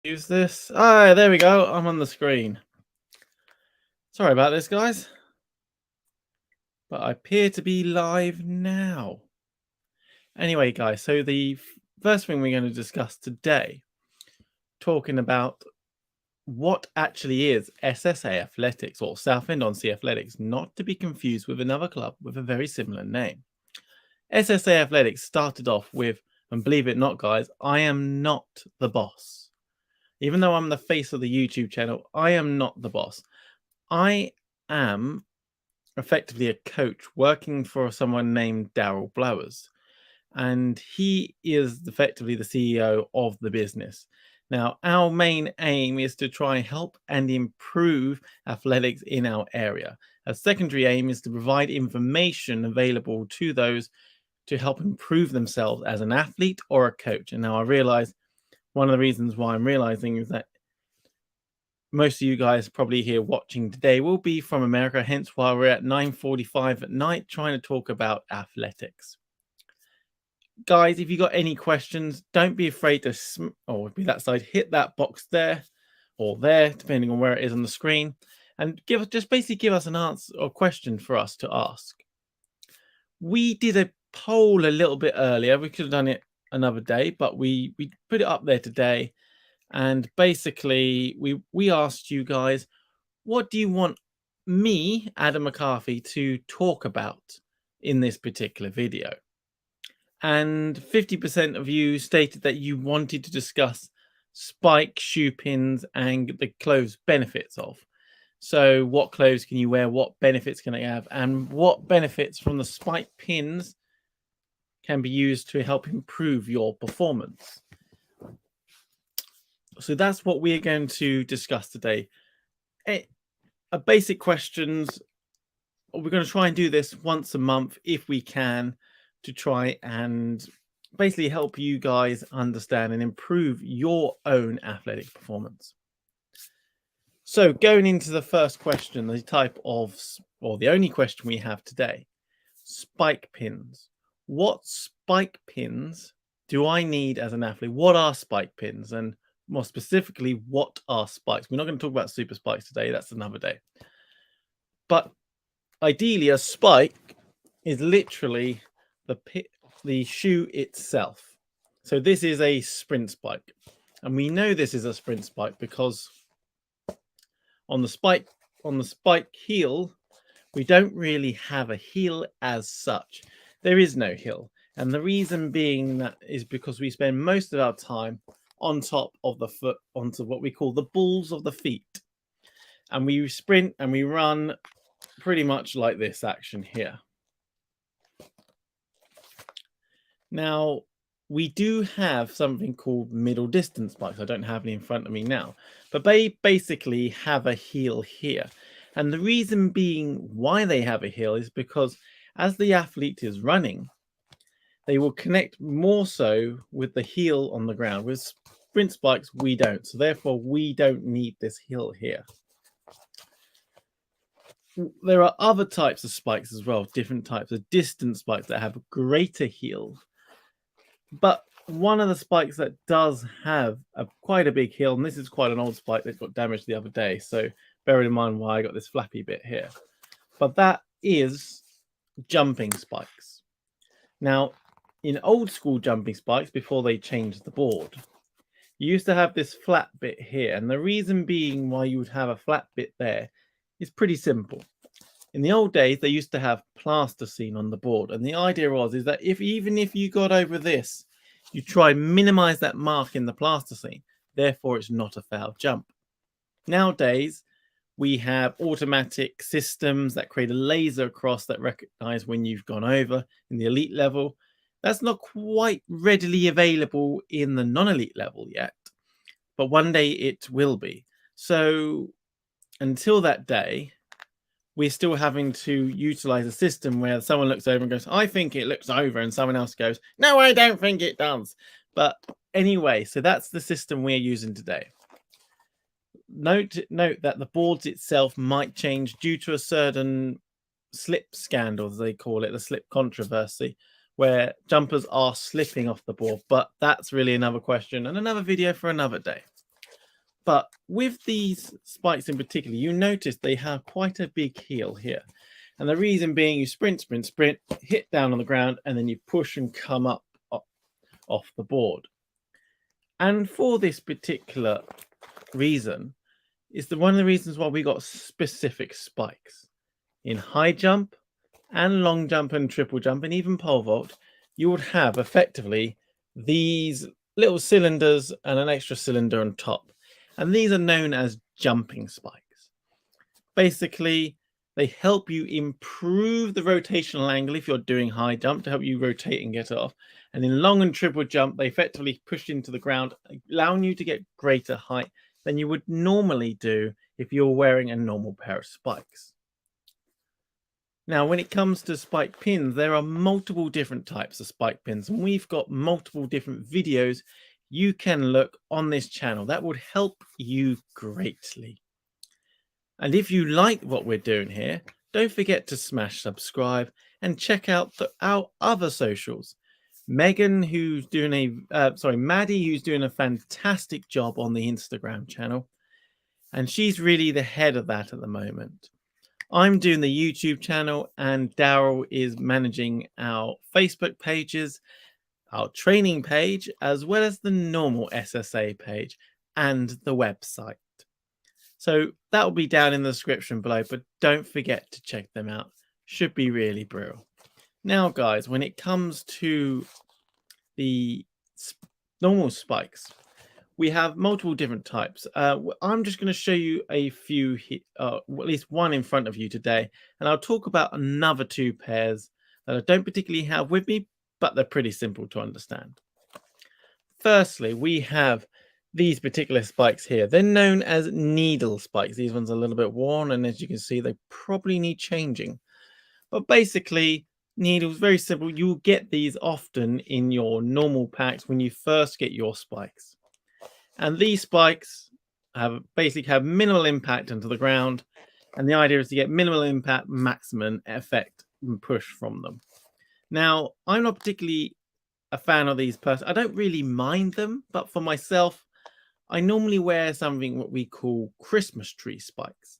Use this. Ah, there we go. I'm on the screen. Sorry about this, guys. But I appear to be live now. Anyway, guys, so the first thing we're going to discuss today, talking about what actually is SSA Athletics or Southend-on-Sea Athletics, not to be confused with another club with a very similar name. SSA Athletics started off with, and believe it or not, guys, I am not the boss. Even though I'm the face of the YouTube channel, I am not the boss. I am effectively a coach working for someone named Daryl Blowers, and he is effectively the CEO of the business. Now, our main aim is to try and help and improve athletics in our area. A secondary aim is to provide information available to those to help improve themselves as an athlete or a coach. And now I realize one of the reasons why I'm realizing is that most of you guys probably here watching today will be from America, hence why we're at 9:45 at night trying to talk about athletics. Guys, if you got any questions, don't be afraid to, be that side, hit that box there or there, depending on where it is on the screen, and basically give us an answer or question for us to ask. We did a poll a little bit earlier. We could have done it another day, but we put it up there today. And basically, we asked you guys, what do you want me, Adam McCarthy, to talk about in this particular video? And 50% of you stated that you wanted to discuss spike shoe pins and the clothes benefits of. So what clothes can you wear? What benefits can they have? And what benefits from the spike pins can be used to help improve your performance? So that's what we're going to discuss today. Basic questions. We're going to try and do this once a month if we can, to try and basically help you guys understand and improve your own athletic performance. So going into the first question, the only question we have today, spike pins. What spike pins do I need as an athlete? What are spike pins? And more specifically, what are spikes? We're not going to talk about super spikes today. That's another day. But ideally, a spike is literally the shoe itself. So this is a sprint spike. And we know this is a sprint spike because on the spike heel, we don't really have a heel as such. There is no heel. And the reason being that is because we spend most of our time on top of the foot, onto what we call the balls of the feet. And we sprint and we run pretty much like this action here. Now, we do have something called middle distance spikes. I don't have any in front of me now, but they basically have a heel here. And the reason being why they have a heel is because as the athlete is running, they will connect more so with the heel on the ground. With sprint spikes, we don't. So therefore, we don't need this heel here. There are other types of spikes as well, different types of distance spikes that have greater heel. But one of the spikes that does have quite a big heel, and this is quite an old spike that got damaged the other day, so bear in mind why I got this flappy bit here. But that is jumping spikes. Now, in old school jumping spikes, before they changed the board, you used to have this flat bit here. And the reason being why you would have a flat bit there is pretty simple. In the old days, they used to have plasticine on the board. And the idea is that even if you got over this, you try and minimize that mark in the plasticine. Therefore, it's not a foul jump. Nowadays, we have automatic systems that create a laser across that recognize when you've gone over in the elite level. That's not quite readily available in the non-elite level yet, but one day it will be. So until that day, we're still having to utilize a system where someone looks over and goes, I think it looks over, and someone else goes, no, I don't think it does. But anyway, so that's the system we're using today. Note that the boards itself might change due to a certain slip scandal, as they call it, the slip controversy, where jumpers are slipping off the board. But that's really another question and another video for another day. But with these spikes in particular, you notice they have quite a big heel here. And the reason being you sprint, sprint, sprint, hit down on the ground, and then you push and come up off the board. And for this particular reason is one of the reasons why we got specific spikes. In high jump and long jump and triple jump and even pole vault, you would have effectively these little cylinders and an extra cylinder on top. And these are known as jumping spikes. Basically, they help you improve the rotational angle if you're doing high jump to help you rotate and get off. And in long and triple jump, they effectively push into the ground, allowing you to get greater height than you would normally do if you're wearing a normal pair of spikes. Now, when it comes to spike pins, there are multiple different types of spike pins, and we've got multiple different videos you can look on this channel. That would help you greatly. And if you like what we're doing here, don't forget to smash subscribe and check out our other socials. Megan, who's doing Maddie, who's doing a fantastic job on the Instagram channel. And she's really the head of that at the moment. I'm doing the YouTube channel, and Daryl is managing our Facebook pages, our training page, as well as the normal SSA page and the website. So that will be down in the description below, but don't forget to check them out. Should be really brilliant. Now, guys, when it comes to the normal spikes, we have multiple different types. I'm just going to show you a few, at least one in front of you today, and I'll talk about another two pairs that I don't particularly have with me, but they're pretty simple to understand. Firstly, we have these particular spikes here. They're known as needle spikes. These ones are a little bit worn, and as you can see, they probably need changing. But basically, needles, very simple. You'll get these often in your normal packs when you first get your spikes. And these spikes basically have minimal impact into the ground. And the idea is to get minimal impact, maximum effect and push from them. Now, I'm not particularly a fan of these personally. I don't really mind them, but for myself, I normally wear something what we call Christmas tree spikes.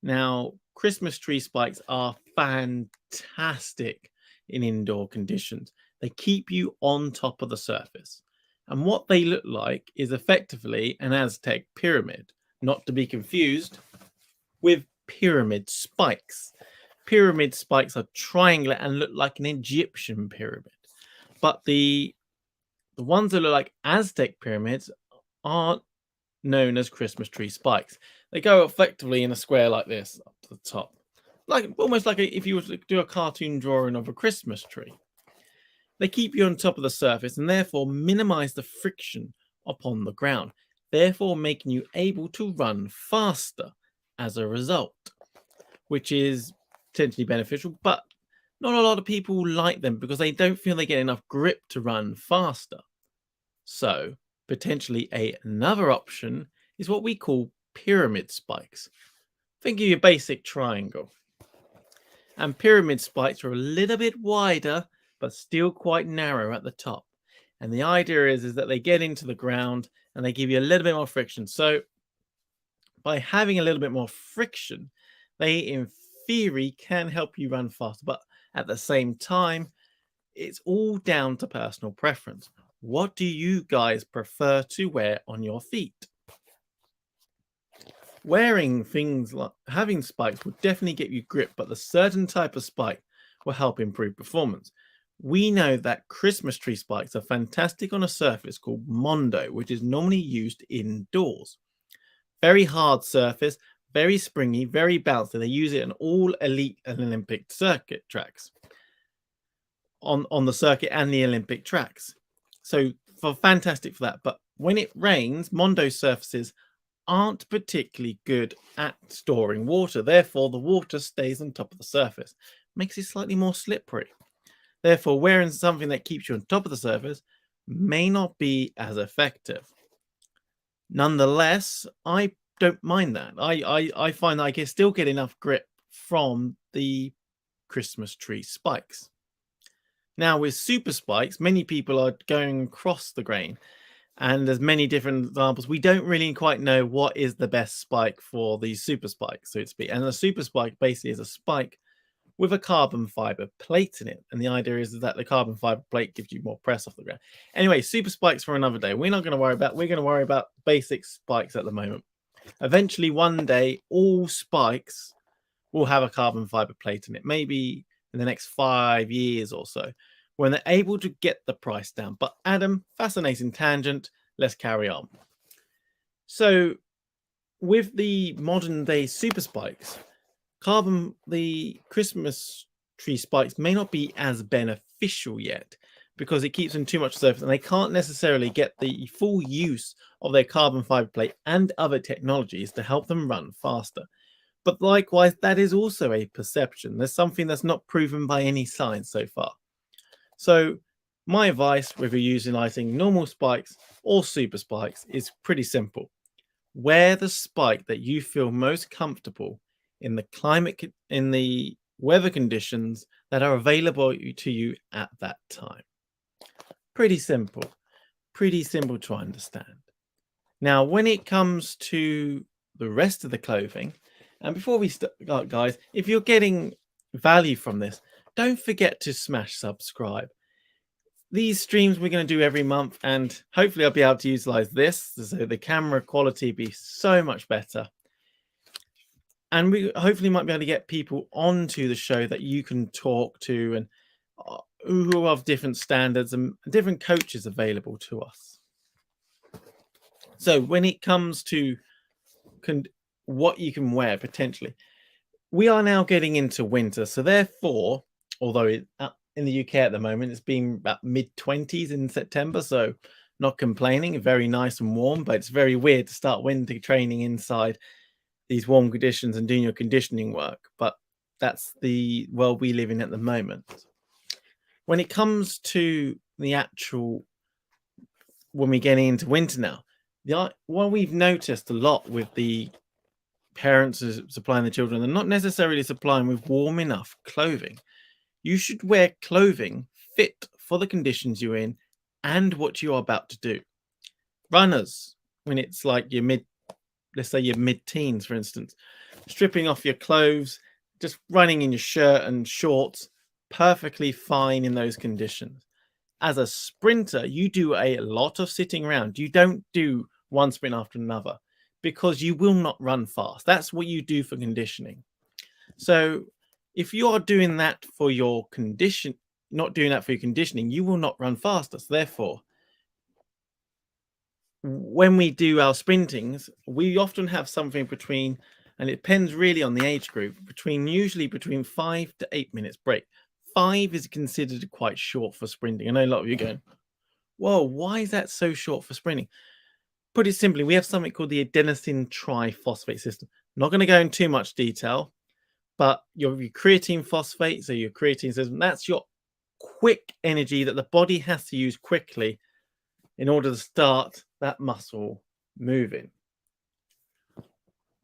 Now, Christmas tree spikes are fantastic in indoor conditions. They keep you on top of the surface. And what they look like is effectively an Aztec pyramid, not to be confused with pyramid spikes. Pyramid spikes are triangular and look like an Egyptian pyramid. But the ones that look like Aztec pyramids aren't known as Christmas tree spikes. They go effectively in a square like this up to the top. Almost like if you were to do a cartoon drawing of a Christmas tree. They keep you on top of the surface and therefore minimize the friction upon the ground, therefore making you able to run faster as a result, which is potentially beneficial, but not a lot of people like them because they don't feel they get enough grip to run faster. So potentially another option is what we call pyramid spikes. Think of your basic triangle. And pyramid spikes are a little bit wider, but still quite narrow at the top. And the idea is that they get into the ground and they give you a little bit more friction. So by having a little bit more friction, they in theory can help you run faster. But at the same time, it's all down to personal preference. What do you guys prefer to wear on your feet? Wearing things like having spikes will definitely get you grip, but the certain type of spike will help improve performance. We know that Christmas tree spikes are fantastic on a surface called Mondo, which is normally used indoors. Very hard surface, very springy, very bouncy. They use it in all elite and Olympic circuit tracks. On the circuit and the Olympic tracks. So fantastic for that. But when it rains, Mondo surfaces aren't particularly good at storing water. Therefore, the water stays on top of the surface. Makes it slightly more slippery. Therefore, wearing something that keeps you on top of the surface may not be as effective. Nonetheless, I don't mind that. I find that I can still get enough grip from the Christmas tree spikes. Now, with super spikes, many people are going across the grain. And there's many different examples. We don't really quite know what is the best spike for the super spike, so to speak. And the super spike basically is a spike with a carbon fiber plate in it. And the idea is that the carbon fiber plate gives you more press off the ground. Anyway, super spikes for another day. We're going to worry about basic spikes at the moment. Eventually, one day, all spikes will have a carbon fiber plate in it, maybe in the next 5 years or so, when they're able to get the price down. But Adam, fascinating tangent. Let's carry on. So with the modern day super spikes, the Christmas tree spikes may not be as beneficial yet because it keeps them too much surface and they can't necessarily get the full use of their carbon fiber plate and other technologies to help them run faster. But likewise, that is also a perception. There's something that's not proven by any science so far. So my advice, whether you're utilizing normal spikes or super spikes, is pretty simple. Wear the spike that you feel most comfortable in the weather conditions that are available to you at that time. Pretty simple to understand. Now, when it comes to the rest of the clothing, and before we start, guys, if you're getting value from this, don't forget to smash subscribe. These streams we're going to do every month, and hopefully I'll be able to utilize this so the camera quality be so much better. And we hopefully might be able to get people onto the show that you can talk to and who have different standards and different coaches available to us. So when it comes to what you can wear potentially, we are now getting into winter. So therefore, although in the UK at the moment, it's been about mid-20s in September. So not complaining, very nice and warm, but it's very weird to start winter training inside these warm conditions and doing your conditioning work. But that's the world we live in at the moment. When it comes to the actual, when we're getting into winter now, what we've noticed a lot with the parents supplying the children, they're not necessarily supplying with warm enough clothing. You should wear clothing fit for the conditions you're in and what you are about to do. Runners, when it's like let's say your mid-teens, for instance, stripping off your clothes, just running in your shirt and shorts, perfectly fine in those conditions. As a sprinter, you do a lot of sitting around. You don't do one sprint after another because you will not run fast. That's what you do for conditioning. So if you are doing that for your condition, not doing that for your conditioning, you will not run faster. So therefore, when we do our sprintings, we often have something between, and it depends really on the age group, usually between 5 to 8 minutes break. 5 is considered quite short for sprinting. I know a lot of you going, whoa, why is that so short for sprinting? Put it simply, we have something called the adenosine triphosphate system. Not going to go into too much detail, but your creatine phosphate, so your creatine system, that's your quick energy that the body has to use quickly in order to start that muscle moving.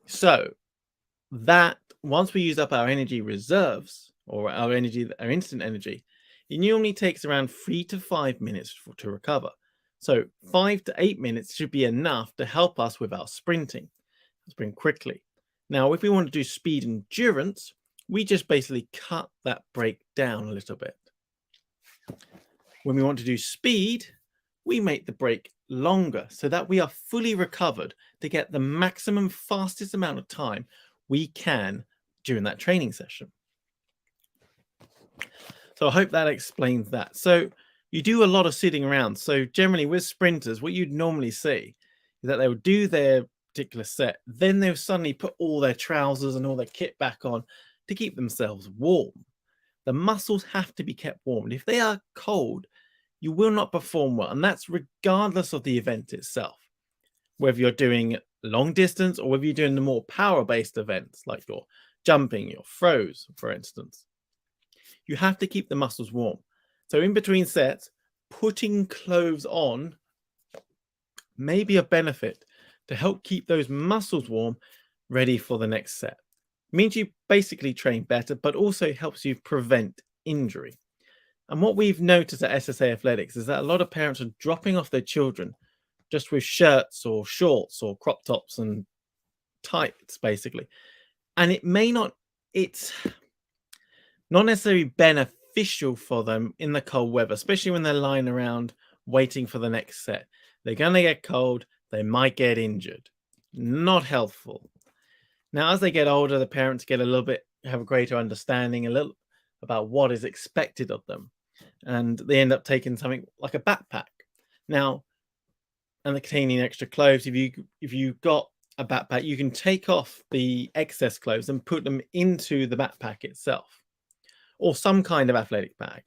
So that once we use up our energy reserves or our instant energy, it normally takes around 3 to 5 minutes to recover. So 5 to 8 minutes should be enough to help us with our sprint quickly. Now, if we want to do speed endurance, we just basically cut that break down a little bit. When we want to do speed, we make the break longer so that we are fully recovered to get the maximum fastest amount of time we can during that training session. So I hope that explains that. So you do a lot of sitting around. So generally with sprinters, what you'd normally see is that they would do their particular set, then they'll suddenly put all their trousers and all their kit back on to keep themselves warm. The muscles have to be kept warm. And if they are cold, you will not perform well. And that's regardless of the event itself. Whether you're doing long distance or whether you're doing the more power-based events like your jumping, your throws, for instance. You have to keep the muscles warm. So in between sets, putting clothes on may be a benefit to help keep those muscles warm, ready for the next set. It means you basically train better, but also helps you prevent injury. And what we've noticed at SSA Athletics is that a lot of parents are dropping off their children just with shirts or shorts or crop tops and tights, basically. And it's not necessarily beneficial for them in the cold weather, especially when they're lying around waiting for the next set. They're going to get cold. They might get injured. Not helpful. Now, as they get older, the parents have a greater understanding about what is expected of them. And they end up taking something like a backpack. Now, and containing extra clothes, if you've got a backpack, you can take off the excess clothes and put them into the backpack itself, or some kind of athletic bag.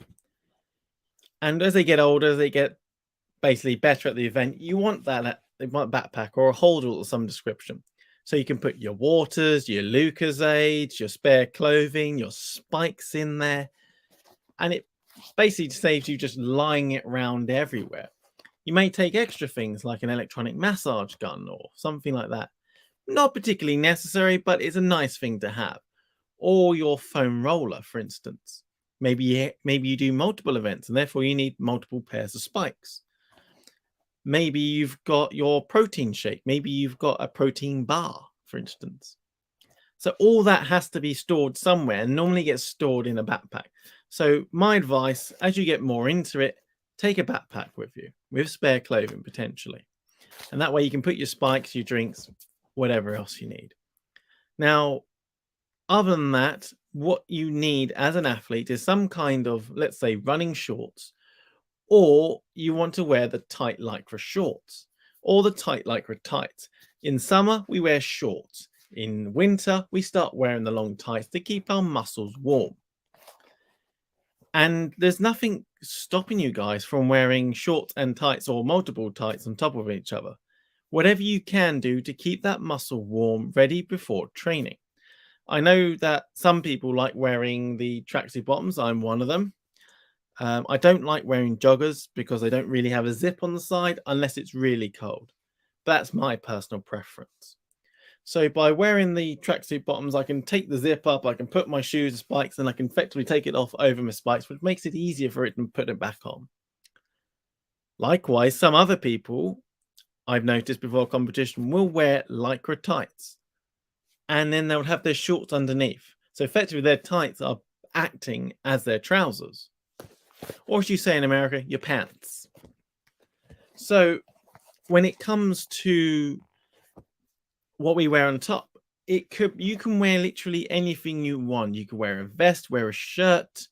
And as they get older, they get basically better at the event. You want a backpack or a holder of some description. So you can put your waters, your Lucozades, your spare clothing, your spikes in there. And it basically saves you just lying it around everywhere. You may take extra things like an electronic massage gun or something like that. Not particularly necessary, but it's a nice thing to have. Or your foam roller, for instance. Maybe you do multiple events and therefore you need multiple pairs of spikes. Maybe you've got your protein shake. Maybe you've got a protein bar, for instance. So all that has to be stored somewhere and normally gets stored in a backpack. So my advice, as you get more into it, take a backpack with you with spare clothing potentially. And that way you can put your spikes, your drinks, whatever else you need. Now, other than that, what you need as an athlete is some kind of, let's say, running shorts, or you want to wear the tight lycra shorts or the tight lycra tights. In summer, we wear shorts. In winter, we start wearing the long tights to keep our muscles warm. And there's nothing stopping you guys from wearing shorts and tights or multiple tights on top of each other. Whatever you can do to keep that muscle warm, ready before training. I know that some people like wearing the tracksuit bottoms. I'm one of them. I don't like wearing joggers because they don't really have a zip on the side unless it's really cold. That's my personal preference. So by wearing the tracksuit bottoms, I can take the zip up, I can put my shoes and spikes, and I can effectively take it off over my spikes, which makes it easier for it to put it back on. Likewise, some other people I've noticed before competition will wear lycra tights, and then they'll have their shorts underneath. So effectively their tights are acting as their trousers. Or as you say in America, your pants. So when it comes to what we wear on top, you can wear literally anything you want. You could wear a vest, wear a shirt,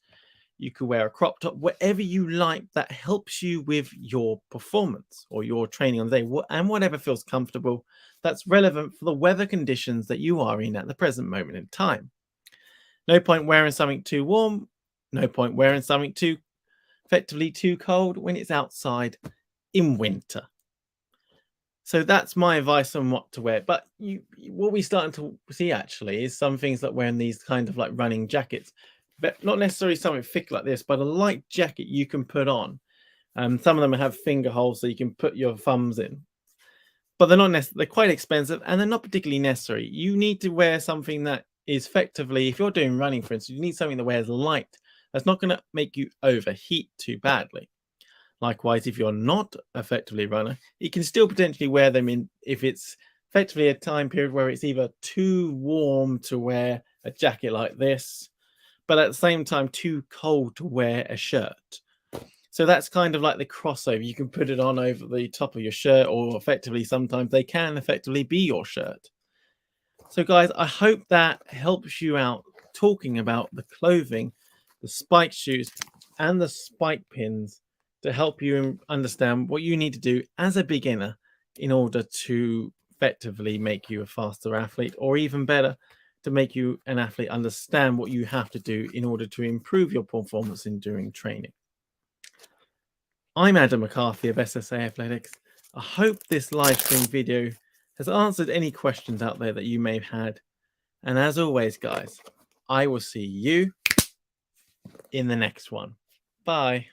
you could wear a crop top, whatever you like that helps you with your performance or your training on the day, and whatever feels comfortable that's relevant for the weather conditions that you are in at the present moment in time. No point wearing something too warm, no point wearing something effectively too cold when it's outside in winter. So that's my advice on what to wear. But what we're starting to see actually is some things that wearing these kind of like running jackets, but not necessarily something thick like this, but a light jacket you can put on. Some of them have finger holes so you can put your thumbs in, but they're not necessarily, they're quite expensive and they're not particularly necessary. You need to wear something that is effectively, if you're doing running, for instance, you need something that wears light. That's not going to make you overheat too badly. Likewise, if you're not effectively a runner, you can still potentially wear them in if it's effectively a time period where it's either too warm to wear a jacket like this, but at the same time too cold to wear a shirt. So that's kind of like the crossover. You can put it on over the top of your shirt, or effectively sometimes they can effectively be your shirt. So guys, I hope that helps you out talking about the clothing, the spike shoes and the spike pins to help you understand what you need to do as a beginner in order to effectively make you a faster athlete, or even better, to make you an athlete understand what you have to do in order to improve your performance during training. I'm Adam McCarthy of SSA Athletics. I hope this live stream video has answered any questions out there that you may have had. And as always, guys, I will see you in the next one. Bye.